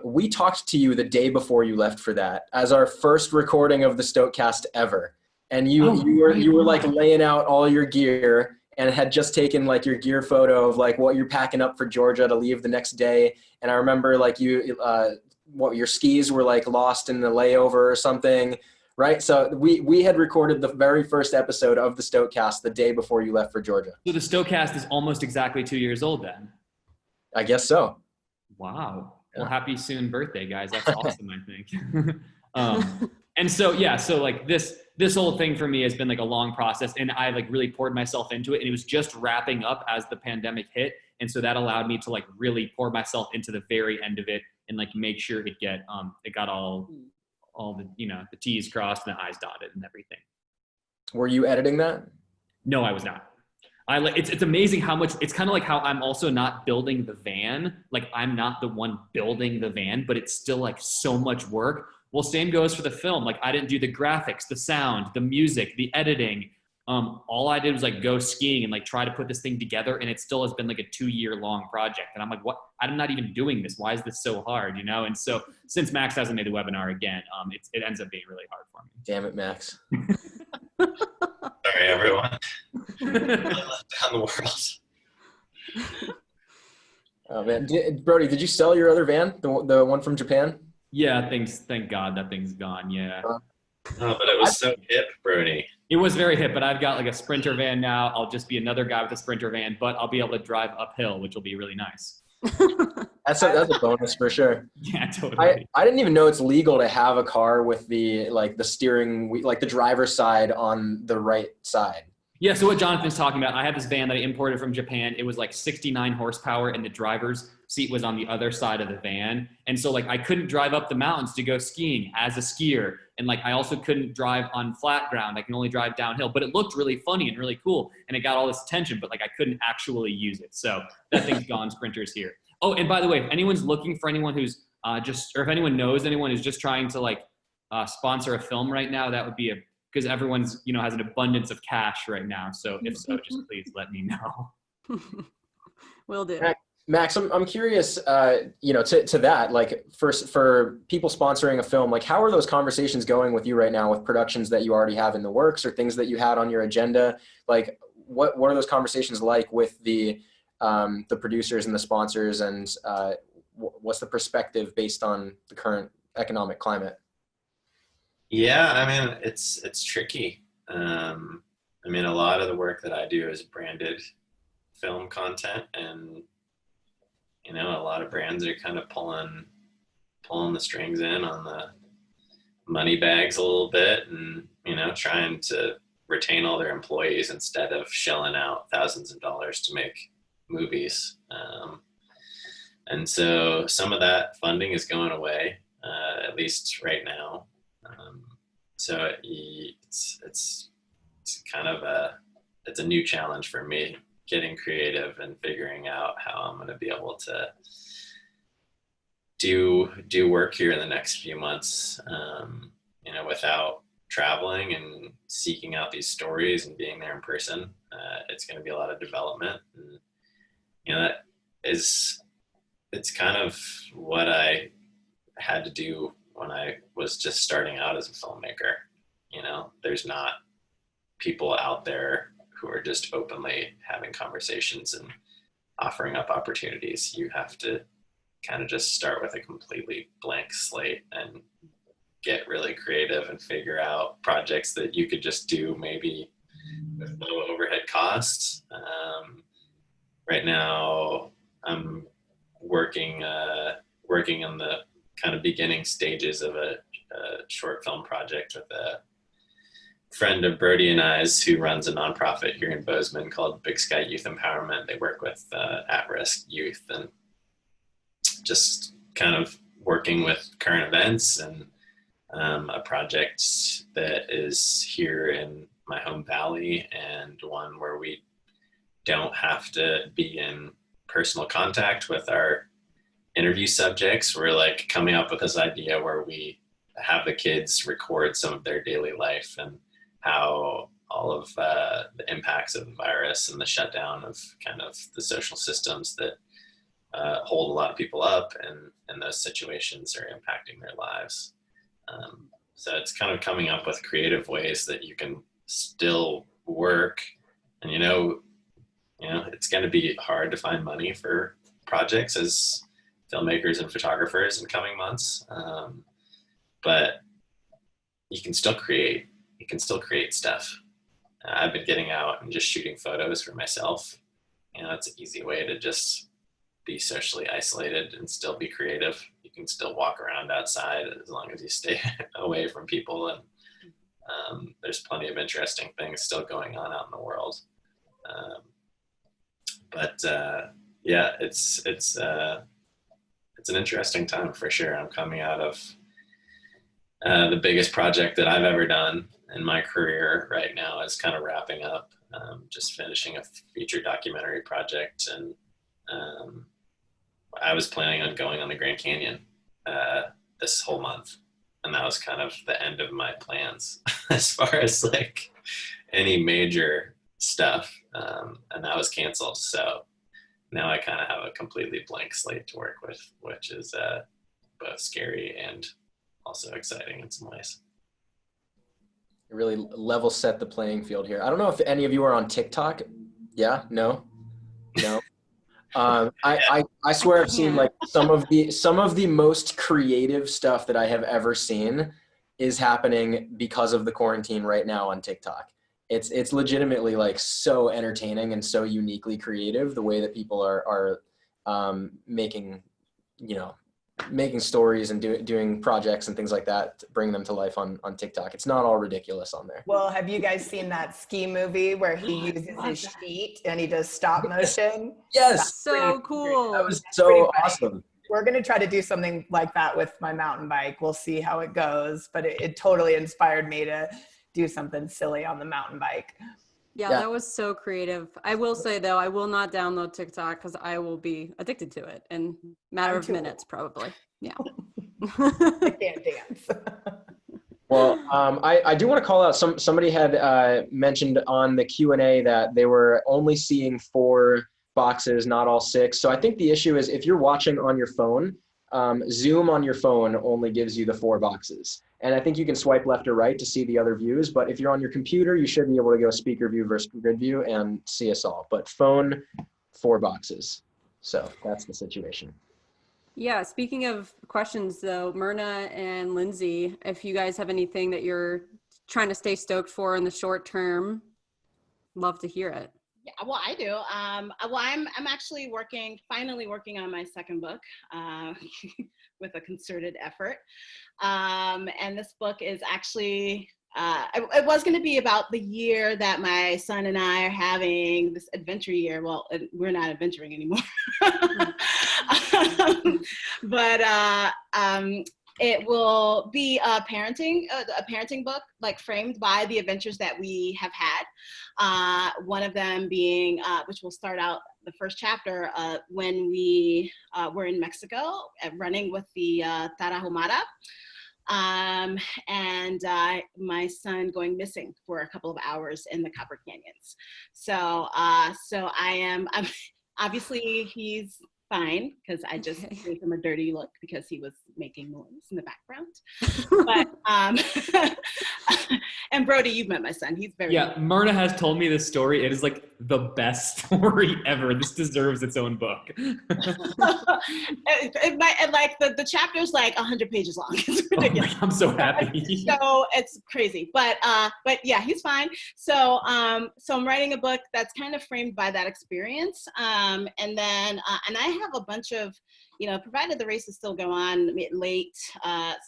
we talked to you the day before you left for that as our first recording of the Stokecast ever. And you were like laying out all your gear and had just taken like your gear photo of like what you're packing up for Georgia to leave the next day. And I remember like your skis were like lost in the layover or something. Right. So we had recorded the very first episode of the Stokecast the day before you left for Georgia. So the Stokecast is almost exactly 2 years old then. I guess so. Wow. Well, happy soon birthday, guys. That's awesome, I think. And so, yeah, so like this whole thing for me has been like a long process, and I like really poured myself into it, and it was just wrapping up as the pandemic hit. And so that allowed me to like really pour myself into the very end of it and like make sure it got all the, you know, the T's crossed and the I's dotted and everything. Were you editing that? No, I was not. It's amazing how much, it's kind of like how I'm also not building the van. Like I'm not the one building the van, but it's still like so much work. Well, same goes for the film. Like I didn't do the graphics, the sound, the music, the editing. All I did was like go skiing and like try to put this thing together. And it still has been like a 2-year-long project. And I'm like, what? I'm not even doing this. Why is this so hard? You know? And so since Max hasn't made the webinar again, it ends up being really hard for me. Damn it, Max. Sorry, everyone. Let down the world. Oh man, Brody, did you sell your other van, the one from Japan? Yeah, thank God that thing's gone. Yeah. Oh, but it was so hip, Brody. It was very hip, but I've got like a Sprinter van now. I'll just be another guy with a Sprinter van, but I'll be able to drive uphill, which will be really nice. That's a bonus for sure. Yeah, totally. I didn't even know it's legal to have a car with the steering, like the driver's side on the right side. Yeah, so what Jonathan's talking about, I had this van that I imported from Japan. It was like 69 horsepower and the driver's seat was on the other side of the van. And so like I couldn't drive up the mountains to go skiing as a skier. And like I also couldn't drive on flat ground. I can only drive downhill, but it looked really funny and really cool. And it got all this attention, but like I couldn't actually use it. So that thing's gone, sprinters here. Oh, and by the way, if anyone's looking for anyone who's or if anyone knows anyone who's just trying to like sponsor a film right now, that would be because everyone's, has an abundance of cash right now. So if so, just please let me know. Will do. Max, I'm curious, to that, like for people sponsoring a film, like how are those conversations going with you right now with productions that you already have in the works or things that you had on your agenda? Like what are those conversations like with the producers and the sponsors, and what's the perspective based on the current economic climate? Yeah, I mean, it's tricky. I mean, a lot of the work that I do is branded film content, and a lot of brands are kind of pulling the strings in on the money bags a little bit, and trying to retain all their employees instead of shelling out thousands of dollars to make movies. And so some of that funding is going away, at least right now. So it's kind of it's a new challenge for me, getting creative and figuring out how I'm going to be able to do work here in the next few months, without traveling and seeking out these stories and being there in person. It's going to be a lot of development, and it's kind of what I had to do when I was just starting out as a filmmaker. There's not people out there who are just openly having conversations and offering up opportunities. You have to kind of just start with a completely blank slate and get really creative and figure out projects that you could just do maybe with low overhead costs. Right now I'm working on the kind of beginning stages of a short film project with a friend of Brody and I's, who runs a nonprofit here in Bozeman called Big Sky Youth Empowerment. They work with at-risk youth, and just kind of working with current events, and a project that is here in my home valley, and one where we don't have to be in personal contact with our interview subjects. We're like coming up with this idea where we have the kids record some of their daily life and how all of the impacts of the virus and the shutdown of kind of the social systems that hold a lot of people up and those situations are impacting their lives. So it's kind of coming up with creative ways that you can still work, and it's going to be hard to find money for projects as filmmakers and photographers in coming months. But you can still create. You can still create stuff. I've been getting out and just shooting photos for myself. It's an easy way to just be socially isolated and still be creative. You can still walk around outside as long as you stay away from people. And there's plenty of interesting things still going on out in the world. Yeah, it's an interesting time for sure. I'm coming out of the biggest project that I've ever done in my career right now is kind of wrapping up, just finishing a feature documentary project. And I was planning on going on the Grand Canyon this whole month. And that was kind of the end of my plans as far as like any major stuff. And that was canceled. So now I kind of have a completely blank slate to work with, which is both scary and also exciting in some ways. It really level set the playing field here. I don't know if any of you are on TikTok. Yeah, no. I swear I've seen like some of the most creative stuff that I have ever seen is happening because of the quarantine right now on TikTok. It's legitimately like so entertaining and so uniquely creative, the way that people are making, making stories and doing projects and things like that, bring them to life on TikTok. It's not all ridiculous on there. Well, have you guys seen that ski movie where he uses his sheet and he does stop motion? Yes. So cool. That was so awesome. We're going to try to do something like that with my mountain bike. We'll see how it goes, but it totally inspired me to do something silly on the mountain bike. Yeah, that was so creative. I will say though, I will not download TikTok because I will be addicted to it in a matter of minutes, probably. Yeah. I can't dance. Well, I do want to call out somebody had mentioned on the Q&A that they were only seeing 4 boxes, not all 6. So I think the issue is if you're watching on your phone, Zoom on your phone only gives you the 4 boxes. And I think you can swipe left or right to see the other views, but if you're on your computer, you should be able to go speaker view versus grid view and see us all. But phone, 4 boxes. So that's the situation. Yeah, speaking of questions though, Mirna and Lindsey, if you guys have anything that you're trying to stay stoked for in the short term, love to hear it. Yeah, well, I do. Well, I'm actually finally working on my second book with a concerted effort. And this book is actually, it was going to be about the year that my son and I are having this adventure year. Well, we're not adventuring anymore. But it will be a parenting book, like framed by the adventures that we have had. One of them being, which will start out the first chapter, when we were in Mexico running with the Tarahumara. And my son going missing for a couple of hours in the Copper Canyons. So I'm obviously he's fine because I just gave him a dirty look because he was making noise in the background. But and Brody, you've met my son. He's very Mirna has told me this story. It is like the best story ever. This deserves its own book. The chapter's like 100 pages long. It's ridiculous. I'm so happy. So it's crazy, but yeah, he's fine. So I'm writing a book that's kind of framed by that experience, and then and I have a bunch of, provided the races still go on late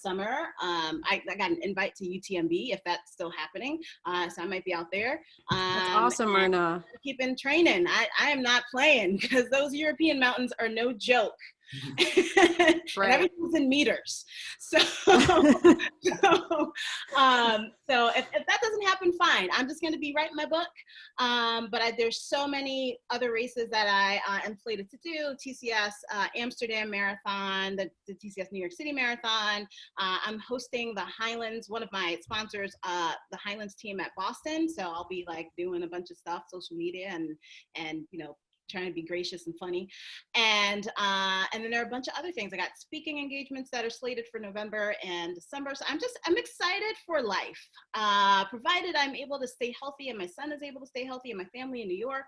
summer. I got an invite to UTMB if that's still happening, so I might be out there. That's awesome, Mirna. Keeping training. I am not playing because those European mountains are no joke. Right. And everything's in meters. So if that doesn't happen, fine. I'm just going to be writing my book. But there's so many other races that I am slated to do. TCS Amsterdam Marathon, the TCS New York City Marathon. I'm hosting the Highlands, one of my sponsors, the Highlands team at Boston. So I'll be like doing a bunch of stuff, social media and trying to be gracious and funny. And then there are a bunch of other things. I got speaking engagements that are slated for November and December. So I'm excited for life, provided I'm able to stay healthy and my son is able to stay healthy and my family in New York.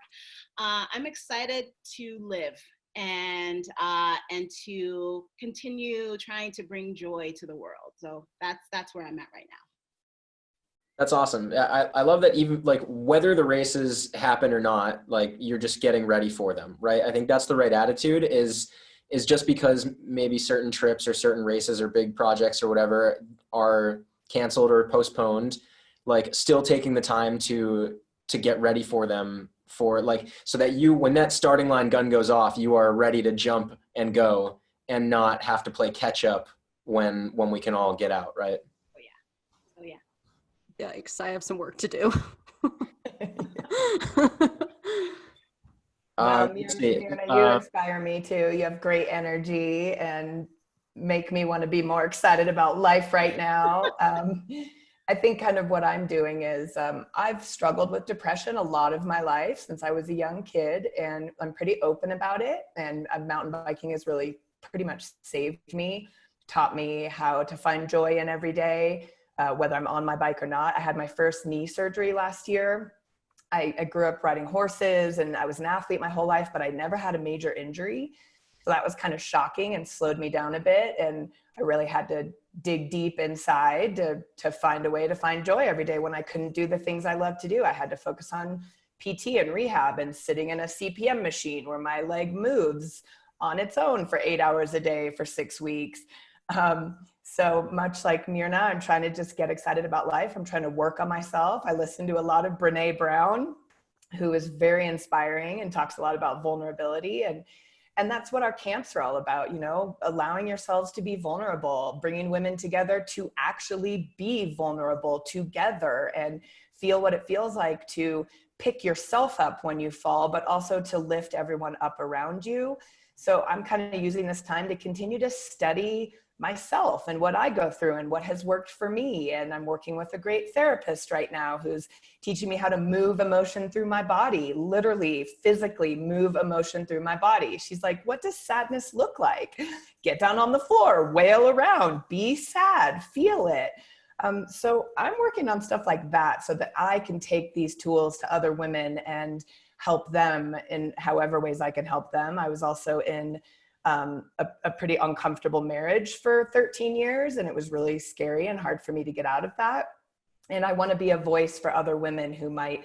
I'm excited to live and to continue trying to bring joy to the world. So that's where I'm at right now. That's awesome. I love that even like whether the races happen or not, like you're just getting ready for them, right? I think that's the right attitude is just because maybe certain trips or certain races or big projects or whatever are canceled or postponed, like still taking the time to get ready for them for like, so that when that starting line gun goes off, you are ready to jump and go and not have to play catch up when we can all get out, right? Oh yeah. Yikes, I have some work to do. You inspire me too. You have great energy and make me want to be more excited about life right now. I think kind of what I'm doing is I've struggled with depression a lot of my life since I was a young kid, and I'm pretty open about it. And mountain biking has really pretty much saved me, taught me how to find joy in every day. Whether I'm on my bike or not. I had my first knee surgery last year. I grew up riding horses and I was an athlete my whole life, but I never had a major injury. So that was kind of shocking and slowed me down a bit. And I really had to dig deep inside to find a way to find joy every day when I couldn't do the things I love to do. I had to focus on PT and rehab and sitting in a CPM machine where my leg moves. on its own for 8 hours a day for 6 weeks. So much like Mirna, I'm trying to just get excited about life. I'm trying to work on myself. I listen to a lot of Brene Brown, who is very inspiring and talks a lot about vulnerability. And that's what our camps are all about, you know, allowing yourselves to be vulnerable, bringing women together to actually be vulnerable together and feel what it feels like to pick yourself up when you fall, but also to lift everyone up around you. So I'm kind of using this time to continue to study myself and what I go through and what has worked for me. And I'm working with a great therapist right now who's teaching me how to move emotion through my body, literally physically move emotion through my body. She's like, what does sadness look like? Get down on the floor, wail around, be sad, feel it. So I'm working on stuff like that so that I can take these tools to other women and help them in however ways I can help them. I was also in a pretty uncomfortable marriage for 13 years, and it was really scary and hard for me to get out of that. And I want to be a voice for other women who might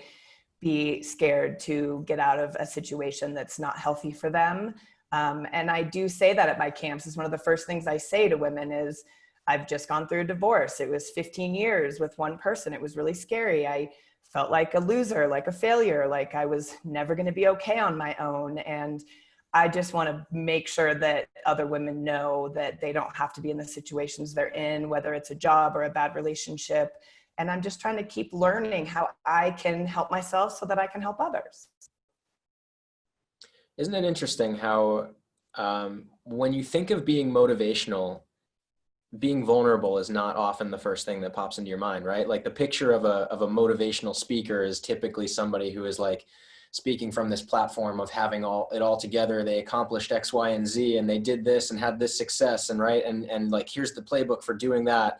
be scared to get out of a situation that's not healthy for them. And I do say that at my camps. It's one of the first things I say to women is, I've just gone through a divorce. It was 15 years with one person. It was really scary. I felt like a loser, like a failure, like I was never going to be okay on my own. And I just want to make sure that other women know that they don't have to be in the situations they're in, whether it's a job or a bad relationship. And I'm just trying to keep learning how I can help myself so that I can help others. Isn't it interesting how when you think of being motivational, being vulnerable is not often the first thing that pops into your mind, right? Like the picture of a motivational speaker is typically somebody who is like speaking from this platform of having it all together. They accomplished X, Y, and Z, and they did this and had this success, and right, and like here's the playbook for doing that.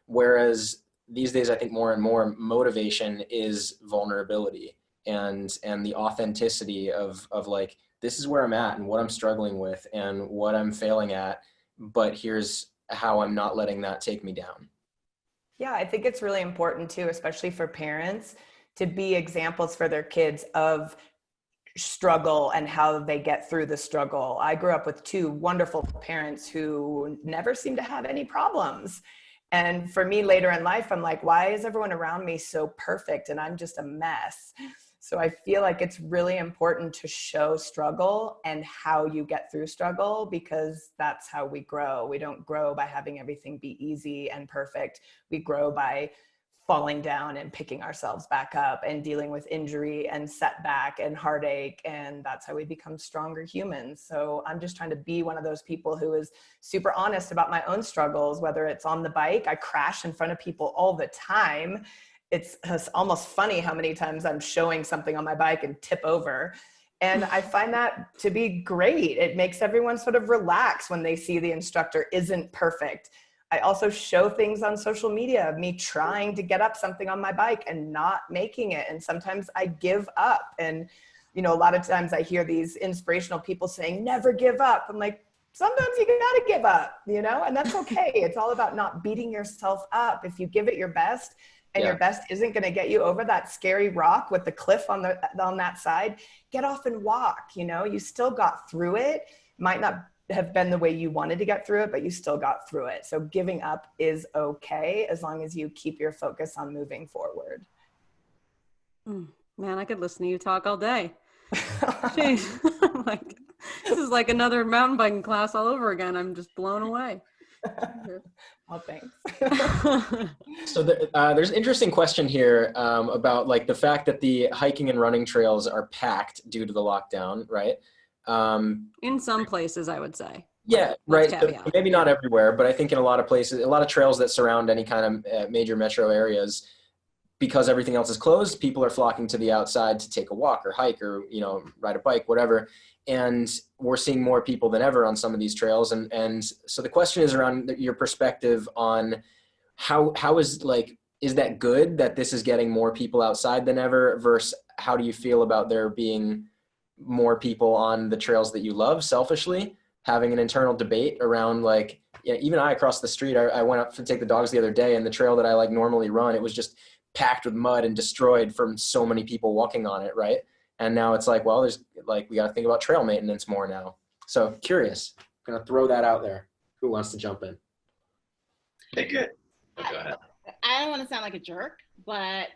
Whereas these days, I think more and more motivation is vulnerability and the authenticity of like, this is where I'm at and what I'm struggling with and what I'm failing at, but here's how I'm not letting that take me down. Yeah, I think it's really important too, especially for parents, to be examples for their kids of struggle and how they get through the struggle. I grew up with two wonderful parents who never seemed to have any problems. And for me later in life, I'm like, why is everyone around me so perfect and I'm just a mess? So I feel like it's really important to show struggle and how you get through struggle, because that's how we grow. We don't grow by having everything be easy and perfect. We grow by falling down and picking ourselves back up and dealing with injury and setback and heartache. And that's how we become stronger humans. So I'm just trying to be one of those people who is super honest about my own struggles, whether it's on the bike. I crash in front of people all the time. It's almost funny how many times I'm showing something on my bike and tip over. And I find that to be great. It makes everyone sort of relax when they see the instructor isn't perfect. I also show things on social media of me trying to get up something on my bike and not making it. And sometimes I give up. And, you know, a lot of times I hear these inspirational people saying, never give up. I'm like, sometimes you gotta give up, you know, and that's okay. It's all about not beating yourself up. If you give it your best, and your best isn't going to get you over that scary rock with the cliff on that side, get off and walk. You know, you still got through it. Might not have been the way you wanted to get through it, but you still got through it. So giving up is okay as long as you keep your focus on moving forward. Man, I could listen to you talk all day. Like, this is like another mountain biking class all over again. I'm just blown away. Oh, thanks. So there's an interesting question here about like the fact that the hiking and running trails are packed due to the lockdown, right? In some places, I would say. Yeah, right. So maybe not everywhere, but I think in a lot of places, a lot of trails that surround any kind of major metro areas, because everything else is closed, people are flocking to the outside to take a walk or hike or, you know, ride a bike, whatever. And we're seeing more people than ever on some of these trails. And so the question is around your perspective on how is that good that this is getting more people outside than ever, versus how do you feel about there being more people on the trails that you love selfishly, having an internal debate around like, yeah, even I across the street, I went up to take the dogs the other day, and the trail that I like normally run, it was just packed with mud and destroyed from so many people walking on it, right? And now it's like, well, there's like, we got to think about trail maintenance more now. So curious. I'm gonna throw that out there. Who wants to jump in? Take it. Go ahead. I don't want to sound like a jerk, but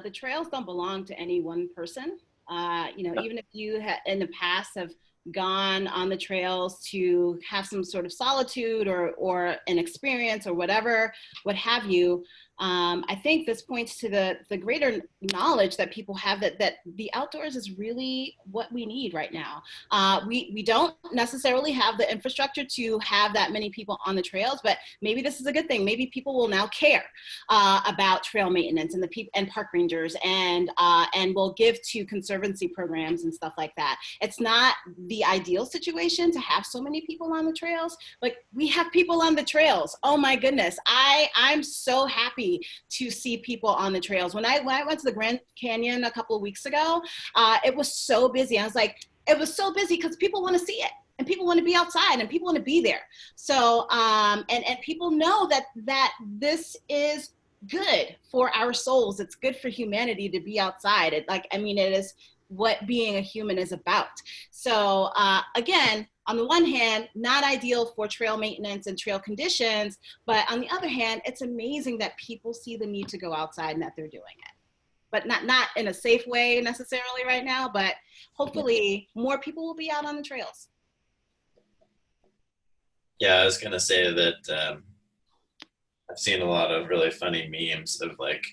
the trails don't belong to any one person. Even if you in the past have gone on the trails to have some sort of solitude or an experience or whatever, what have you, I think this points to the greater knowledge that people have that the outdoors is really what we need right now. We don't necessarily have the infrastructure to have that many people on the trails, but maybe this is a good thing. Maybe people will now care about trail maintenance and park rangers and will give to conservancy programs and stuff like that. It's not the ideal situation to have so many people on the trails, but we have people on the trails. Oh my goodness. I'm so happy to see people on the trails. When I went to the Grand Canyon a couple of weeks ago, it was so busy. I was like, it was so busy because people want to see it and people want to be outside and people want to be there. So, and people know that this is good for our souls. It's good for humanity to be outside. It is what being a human is about. So again, on the one hand, not ideal for trail maintenance and trail conditions, but on the other hand, it's amazing that people see the need to go outside and that they're doing it. But not in a safe way necessarily right now, but hopefully more people will be out on the trails. Yeah, I was gonna say that I've seen a lot of really funny memes of like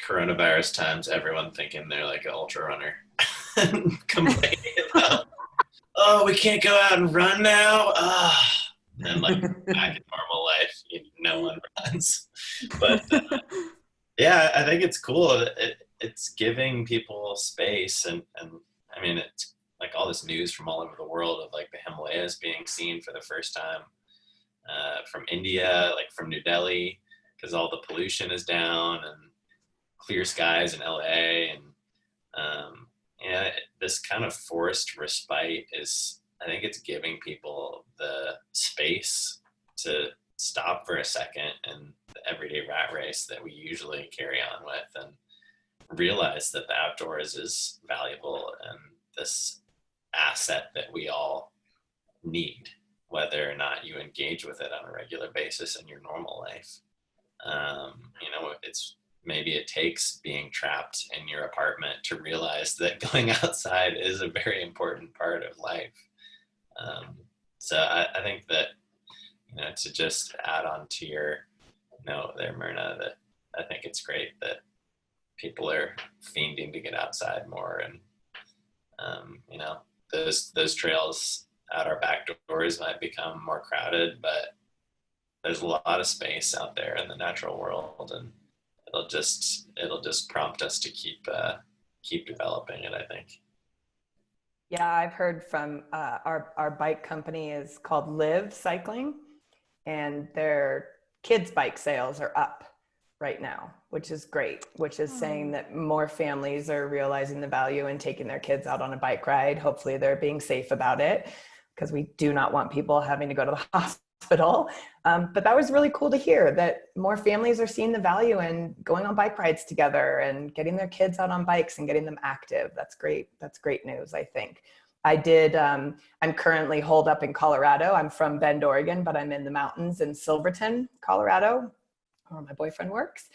coronavirus times, everyone thinking they're like an ultra runner complaining about, oh, we can't go out and run now. And like back in normal life, no one runs. But yeah, I think it's cool. It's giving people space, and I mean, it's like all this news from all over the world of like the Himalayas being seen for the first time, from India, like from New Delhi, because all the pollution is down and clear skies in LA, and this kind of forced respite is, I think it's giving people the space to stop for a second in the everyday rat race that we usually carry on with and realize that the outdoors is valuable and this asset that we all need, whether or not you engage with it on a regular basis in your normal life. Maybe it takes being trapped in your apartment to realize that going outside is a very important part of life. So I think that, to just add on to your note there, Mirna, that I think it's great that people are fiending to get outside more. And, those trails out our back doors might become more crowded, but there's a lot of space out there in the natural world, and it'll just prompt us to keep developing it, I think. Yeah, I've heard from our bike company is called Live Cycling, and their kids' bike sales are up right now, which is great, which is saying that more families are realizing the value in taking their kids out on a bike ride. Hopefully they're being safe about it, because we do not want people having to go to the hospital. But that was really cool to hear that more families are seeing the value in going on bike rides together and getting their kids out on bikes and getting them active. That's great. That's great news, I think. I'm currently holed up in Colorado. I'm from Bend, Oregon, but I'm in the mountains in Silverton, Colorado, where my boyfriend works.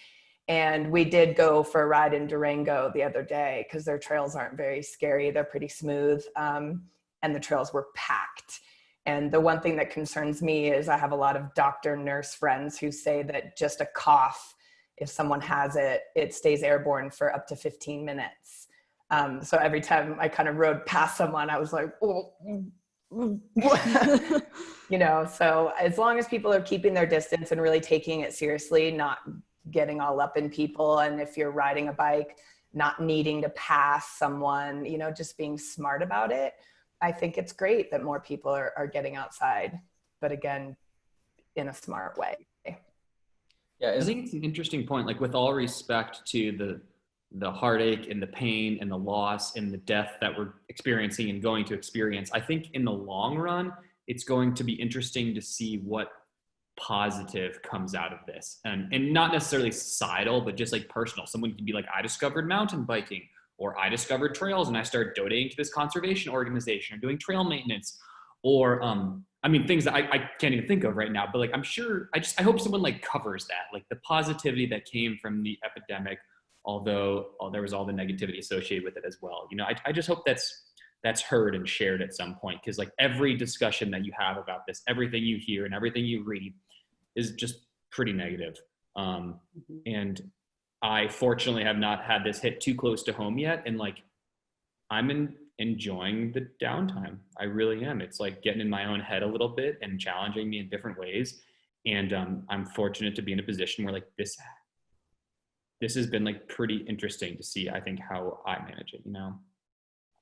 And we did go for a ride in Durango the other day because their trails aren't very scary. They're pretty smooth. And the trails were packed. And the one thing that concerns me is I have a lot of doctor, nurse friends who say that just a cough, if someone has it, it stays airborne for up to 15 minutes. So every time I kind of rode past someone, I was like, oh, so as long as people are keeping their distance and really taking it seriously, not getting all up in people. And if you're riding a bike, not needing to pass someone, just being smart about it. I think it's great that more people are getting outside, but again, in a smart way. Yeah, I think it's an interesting point, like with all respect to the heartache and the pain and the loss and the death that we're experiencing and going to experience. I think in the long run, it's going to be interesting to see what positive comes out of this, and not necessarily societal, but just like personal. Someone can be like, I discovered mountain biking, or I discovered trails and I started donating to this conservation organization or doing trail maintenance, or I mean, things that I can't even think of right now, but like, I'm sure, I hope someone like covers that, like the positivity that came from the epidemic, although there was all the negativity associated with it as well. You know, I just hope that's heard and shared at some point, because like every discussion that you have about this, everything you hear and everything you read is just pretty negative. And I fortunately have not had this hit too close to home yet. And like, I'm enjoying the downtime. I really am. It's like getting in my own head a little bit and challenging me in different ways. And I'm fortunate to be in a position where like this has been like pretty interesting to see, I think, how I manage it, you know?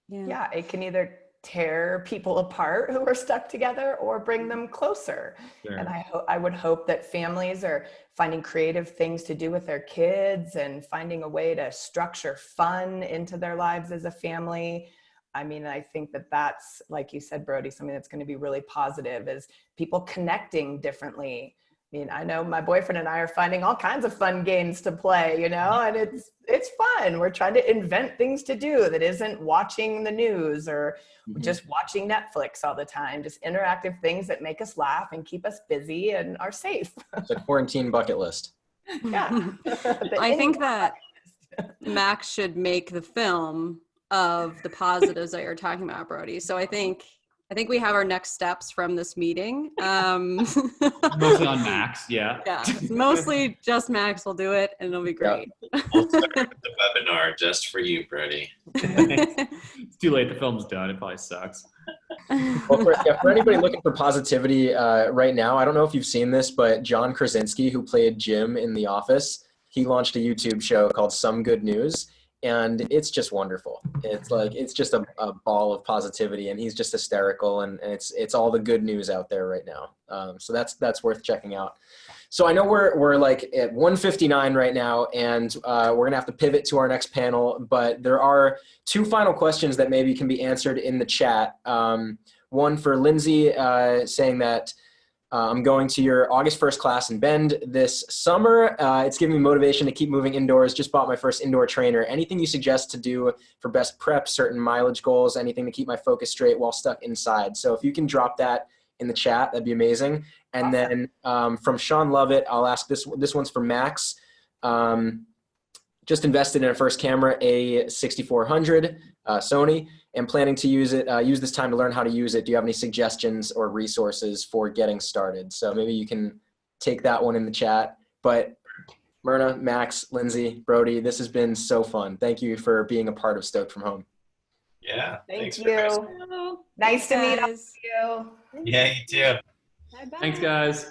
Yeah, it can either tear people apart who are stuck together or bring them closer. Sure. And I would hope that families are finding creative things to do with their kids and finding a way to structure fun into their lives as a family. I mean, I think that that's, like you said, Brody, something that's going to be really positive is people connecting differently. I mean, I know my boyfriend and I are finding all kinds of fun games to play, you know, and it's fun. We're trying to invent things to do that isn't watching the news or just watching Netflix all the time, just interactive things that make us laugh and keep us busy and are safe. It's a quarantine bucket list. Yeah. I think that Max should make the film of the positives that you're talking about, Brody. So I think we have our next steps from this meeting. Mostly on Max, yeah. Yeah, mostly just Max will do it, and it'll be great. I'll start with the webinar just for you, Brody. It's too late. The film's done. It probably sucks. Well, for anybody looking for positivity right now, I don't know if you've seen this, but John Krasinski, who played Jim in The Office, he launched a YouTube show called Some Good News. And it's just wonderful. It's just a ball of positivity, and he's just hysterical, and it's all the good news out there right now. So that's worth checking out. So I know we're like at 1:59 right now, and we're gonna have to pivot to our next panel. But there are two final questions that maybe can be answered in the chat. One for Lindsey, saying that I'm going to your August 1st class in Bend this summer. It's giving me motivation to keep moving indoors. Just bought my first indoor trainer. Anything you suggest to do for best prep, certain mileage goals, anything to keep my focus straight while stuck inside? So if you can drop that in the chat, that'd be amazing. And then from Sean Lovett, I'll ask this one's for Max. Just invested in a first camera, a 6400 Sony, and planning to use this time to learn how to use it. Do you have any suggestions or resources for getting started? So maybe you can take that one in the chat. But Mirna, Max, Lindsey, Brody, this has been so fun. Thank you for being a part of Stoked from Home. Yeah. Thank you. Nice to meet all of you. Yeah, you too. Bye-bye. Thanks, guys.